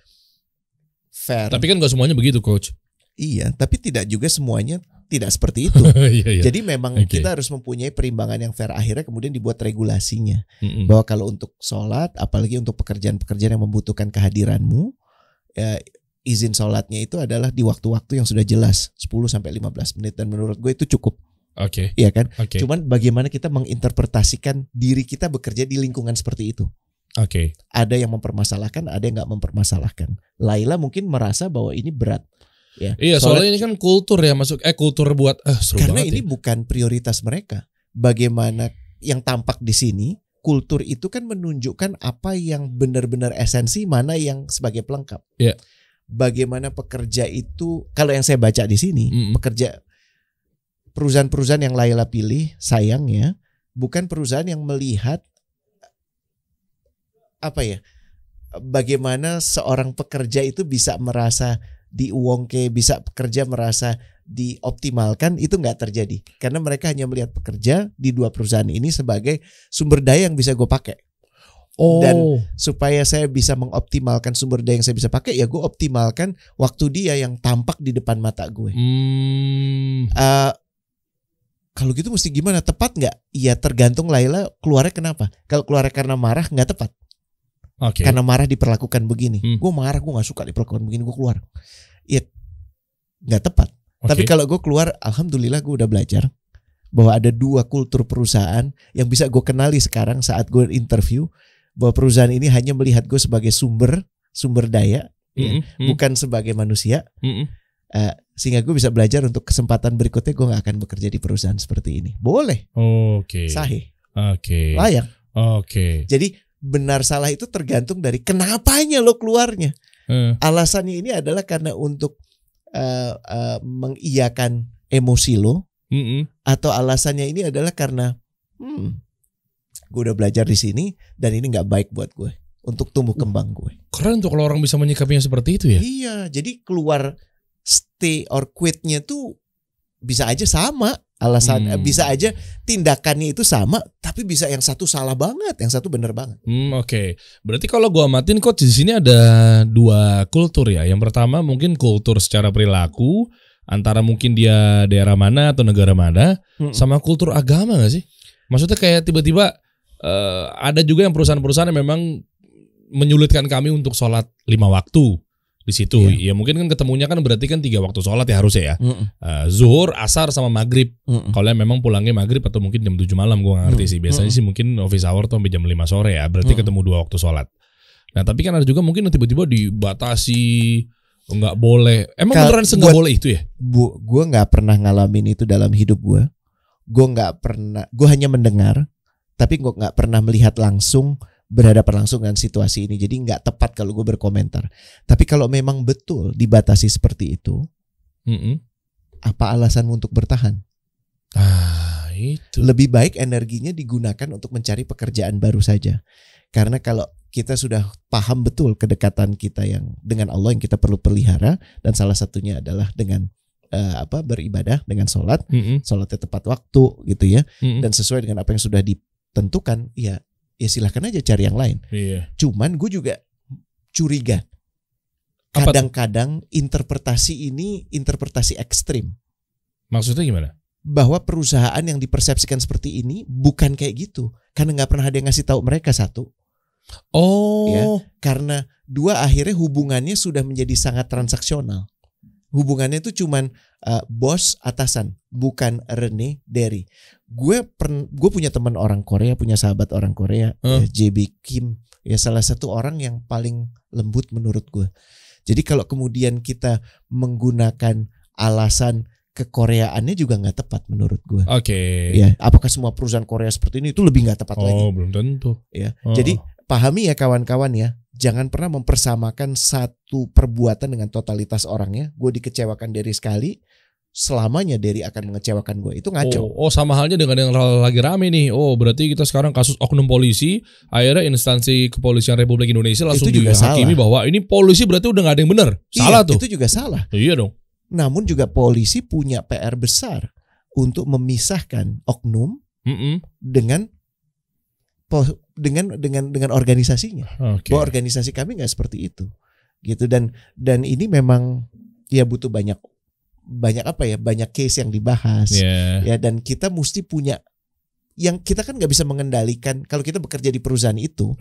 fair. Tapi kan gak semuanya begitu coach. Iya, tapi tidak juga semuanya tidak seperti itu. Iya. Jadi memang kita harus mempunyai perimbangan yang fair. Akhirnya kemudian dibuat regulasinya. Bahwa kalau untuk sholat, apalagi untuk pekerjaan-pekerjaan yang membutuhkan kehadiranmu, ya, izin sholatnya itu adalah di waktu-waktu yang sudah jelas 10-15 menit, dan menurut gue itu cukup. Oke. Iya kan? Okay. Cuman bagaimana kita menginterpretasikan diri kita bekerja di lingkungan seperti itu. Oke. Ada yang mempermasalahkan, ada yang nggak mempermasalahkan. Laila mungkin merasa bahwa ini berat. Ya. Iya, soalnya ini kan kultur ya kultur buat seru karena banget ini bukan prioritas mereka. Bagaimana yang tampak di sini, kultur itu kan menunjukkan apa yang benar-benar esensi, mana yang sebagai pelengkap. Yeah. Bagaimana pekerja itu, kalau yang saya baca di sini, perusahaan-perusahaan yang Laila pilih, sayangnya bukan perusahaan yang melihat bagaimana seorang pekerja itu bisa merasa diuongke, bisa pekerja merasa dioptimalkan. Itu nggak terjadi karena mereka hanya melihat pekerja di 2 perusahaan ini sebagai sumber daya yang bisa gue pakai. Dan supaya saya bisa mengoptimalkan sumber daya yang saya bisa pakai, ya gue optimalkan waktu dia yang tampak di depan mata gue. Kalau gitu mesti gimana? Tepat nggak? Ya tergantung Laila keluarnya kenapa. Kalau keluarnya karena marah, nggak tepat. Karena marah diperlakukan begini. Gue marah, gue gak suka diperlakukan begini, gue keluar. Ya gak tepat. Tapi kalau gue keluar, alhamdulillah gue udah belajar bahwa ada 2 kultur perusahaan yang bisa gue kenali sekarang saat gue interview. Bahwa perusahaan ini hanya melihat gue sebagai sumber daya, bukan sebagai manusia. Sehingga gue bisa belajar untuk kesempatan berikutnya gue gak akan bekerja di perusahaan seperti ini. Boleh. Sahih. Layak. Jadi benar salah itu tergantung dari kenapanya lo keluarnya. Alasannya ini adalah karena untuk mengiyakan emosi lo, atau alasannya ini adalah karena gue udah belajar di sini dan ini nggak baik buat gue untuk tumbuh kembang gue. Keren tuh kalau orang bisa menyikapinya seperti itu ya. Iya, jadi keluar stay or quit-nya tuh bisa aja sama alasan, bisa aja tindakannya itu sama, tapi bisa yang satu salah banget, yang satu bener banget. Oke. Berarti kalau gua amatin coach di sini ada dua kultur ya. Yang pertama mungkin kultur secara perilaku antara mungkin dia daerah mana atau negara mana, sama kultur agama nggak sih? Maksudnya kayak tiba-tiba ada juga yang perusahaan-perusahaan yang memang menyulitkan kami untuk sholat 5 waktu di situ. Ya mungkin kan ketemunya kan berarti kan 3 waktu sholat ya harusnya ya. Zuhur, asar sama maghrib. Kalau memang pulangnya maghrib atau mungkin jam 7 malam gue gak ngerti sih. Biasanya sih mungkin office hour tuh sampai jam 5 sore ya. Berarti ketemu 2 waktu sholat. Nah tapi kan ada juga mungkin tiba-tiba dibatasi, nggak boleh. Emang beneran nggak boleh itu ya? Gue nggak pernah ngalamin itu dalam hidup gue. Gue nggak pernah. Gue hanya mendengar, tapi gue nggak pernah melihat langsung, berhadapan langsung dengan situasi ini. Jadi nggak tepat kalau gue berkomentar. Tapi kalau memang betul dibatasi seperti itu, apa alasanmu untuk bertahan? Itu. Lebih baik energinya digunakan untuk mencari pekerjaan baru saja. Karena kalau kita sudah paham betul kedekatan kita yang dengan Allah yang kita perlu pelihara, dan salah satunya adalah dengan beribadah, dengan sholat, sholatnya tepat waktu gitu ya, dan sesuai dengan apa yang sudah ditentukan, ya silahkan aja cari yang lain. Cuman gue juga curiga kadang-kadang interpretasi ini interpretasi ekstrim. Maksudnya gimana? Bahwa perusahaan yang dipersepsikan seperti ini bukan kayak gitu, karena nggak pernah ada yang ngasih tahu mereka, satu. Ya, karena dua, akhirnya hubungannya sudah menjadi sangat transaksional. Hubungannya itu cuman bos atasan, bukan Rene Derry. Gue punya teman orang Korea, punya sahabat orang Korea, JB Kim, ya salah satu orang yang paling lembut menurut gue. Jadi kalau kemudian kita menggunakan alasan kekoreaannya juga nggak tepat menurut gue. Ya, apakah semua perusahaan Korea seperti ini? Itu lebih nggak tepat lagi. Belum tentu. Ya, jadi pahami ya kawan-kawan ya. Jangan pernah mempersamakan satu perbuatan dengan totalitas orangnya. Gue dikecewakan Derry sekali, selamanya Derry akan mengecewakan gue. Itu ngaco. Sama halnya dengan yang lagi rame nih. Berarti kita sekarang kasus oknum polisi, akhirnya instansi kepolisian Republik Indonesia langsung dihakimi bahwa ini polisi berarti udah gak ada yang benar. Salah tuh. Itu juga salah. Iya dong. Namun juga polisi punya PR besar untuk memisahkan oknum dengan organisasinya. Bahwa organisasi kami nggak seperti itu, gitu. Dan ini memang ya butuh banyak case yang dibahas, ya. Dan kita mesti punya, yang kita kan nggak bisa mengendalikan. Kalau kita bekerja di perusahaan itu,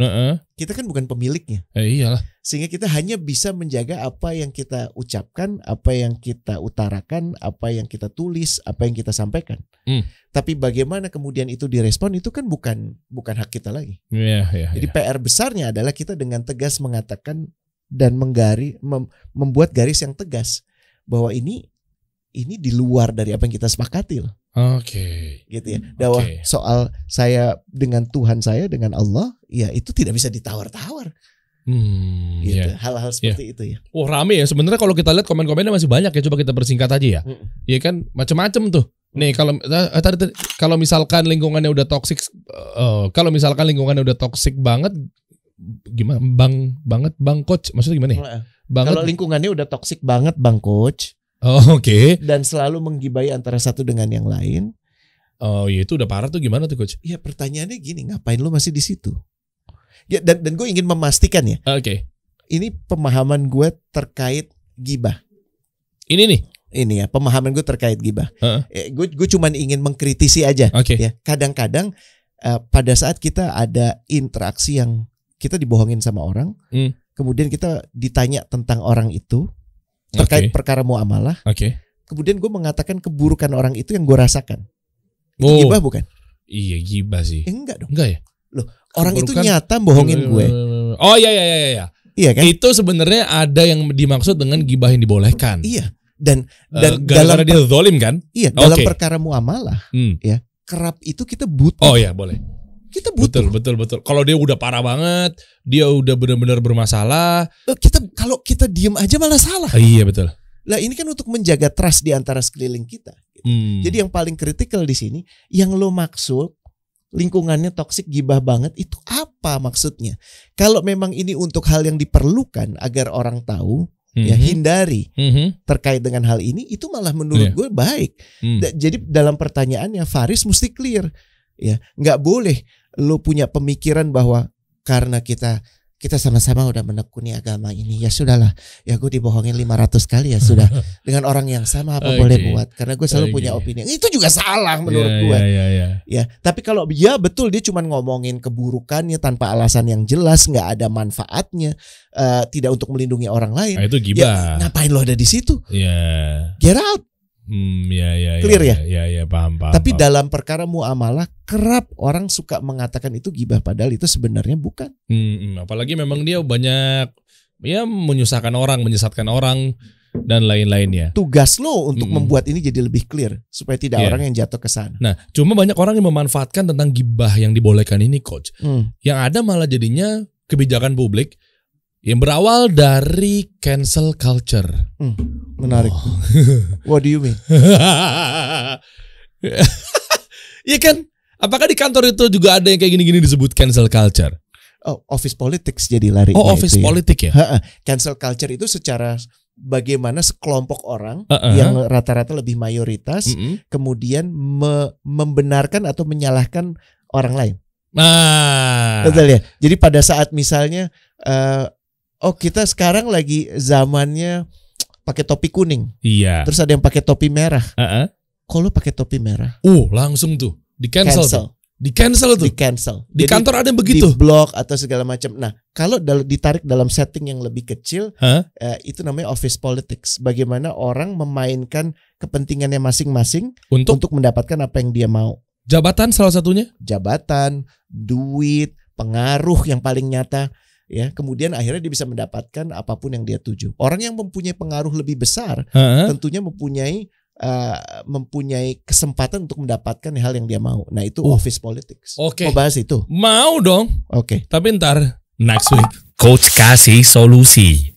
kita kan bukan pemiliknya. Iyalah. Sehingga kita hanya bisa menjaga apa yang kita ucapkan, apa yang kita utarakan, apa yang kita tulis, apa yang kita sampaikan. Tapi bagaimana kemudian itu direspon, itu kan bukan hak kita lagi. Jadi PR besarnya adalah kita dengan tegas mengatakan dan membuat garis yang tegas bahwa ini di luar dari apa yang kita sepakati loh. Gitu ya. Bahwa soal saya dengan Tuhan saya, dengan Allah, ya itu tidak bisa ditawar-tawar. Gitu. Hal-hal seperti itu ya. Rame ya sebenarnya. Kalau kita lihat komen-komennya masih banyak ya. Coba kita persingkat aja ya. Iya kan, macam-macam tuh. Nih kalau misalkan lingkungannya udah toksik, banget, gimana? Bang Coach, maksudnya gimana? Kalau lingkungannya udah toksik banget, Bang Coach. Dan selalu menggibai antara satu dengan yang lain. Ya itu udah parah tuh, gimana tuh Coach? Ya pertanyaannya gini, ngapain lu masih di situ? Ya, dan gue ingin memastikan ya. Ini pemahaman gue terkait gibah. Ini ya pemahaman gue terkait gibah. Gue cuman ingin mengkritisi aja. Ya, kadang-kadang pada saat kita ada interaksi yang kita dibohongin sama orang, kemudian kita ditanya tentang orang itu terkait perkara muamalah. Kemudian gue mengatakan keburukan orang itu yang gue rasakan. Itu gibah bukan? Iya gibah sih. Enggak dong. Enggak ya? Loh, orang itu nyata bohongin gue. Iya. Iya kan? Itu sebenarnya ada yang dimaksud dengan gibah yang dibolehkan. Iya. Dan dalam dia zalim kan? Iya, dalam perkara muamalah, ya, kerap itu kita butuh. Iya, boleh. Kita butuh. Betul. Kalau dia udah parah banget, dia udah benar-benar bermasalah. Kalau kita diem aja malah salah. Iya betul. Lah ini kan untuk menjaga trust di antara sekeliling kita. Gitu. Jadi yang paling kritikal di sini, yang lo maksud lingkungannya toksik, gibah banget, itu apa maksudnya? Kalau memang ini untuk hal yang diperlukan agar orang tahu, ya hindari terkait dengan hal ini, itu malah menurut gue baik. Jadi dalam pertanyaannya Faris mesti clear, ya nggak boleh lo punya pemikiran bahwa karena kita sama-sama udah menekuni agama ini, ya sudahlah, ya gue dibohongin 500 kali ya sudah, dengan orang yang sama apa boleh buat, karena gue selalu punya opini. Itu juga salah menurut gue. Ya, tapi kalau ya betul dia cuma ngomongin keburukannya tanpa alasan yang jelas, nggak ada manfaatnya, tidak untuk melindungi orang lain. Itu gibah. Ya, ngapain lo ada di situ? Get out. Clear ya? Ya, paham. Tapi dalam perkara muamalah kerap orang suka mengatakan itu gibah, padahal itu sebenarnya bukan. Apalagi memang dia banyak menyusahkan orang, menyesatkan orang dan lain-lainnya. Tugas lo untuk membuat ini jadi lebih clear supaya tidak orang yang jatuh ke sana. Nah, cuma banyak orang yang memanfaatkan tentang gibah yang dibolehkan ini, coach. Yang ada malah jadinya kebijakan publik yang berawal dari cancel culture. Menarik. What do you mean? Iya kan? Apakah di kantor itu juga ada yang kayak gini-gini disebut cancel culture? Oh, office politics jadi lari. Office politik ya? Cancel culture itu secara bagaimana sekelompok orang yang rata-rata lebih mayoritas kemudian membenarkan atau menyalahkan orang lain. Betul ya? Jadi pada saat misalnya kita sekarang lagi zamannya pakai topi kuning. Iya. Terus ada yang pakai topi merah. Kalau pakai topi merah, langsung tuh di cancel. Di cancel. Di Jadi, kantor ada yang begitu. Di blok atau segala macam. Nah, kalau ditarik dalam setting yang lebih kecil, itu namanya office politics. Bagaimana orang memainkan kepentingannya masing-masing untuk mendapatkan apa yang dia mau. Jabatan salah satunya. Jabatan, duit, pengaruh yang paling nyata. Ya, kemudian akhirnya dia bisa mendapatkan apapun yang dia tuju. Orang yang mempunyai pengaruh lebih besar, tentunya mempunyai kesempatan untuk mendapatkan hal yang dia mau. Nah, itu office politics. Mau bahas itu? Mau dong. Oke. Tapi ntar next week. Coach kasih solusi.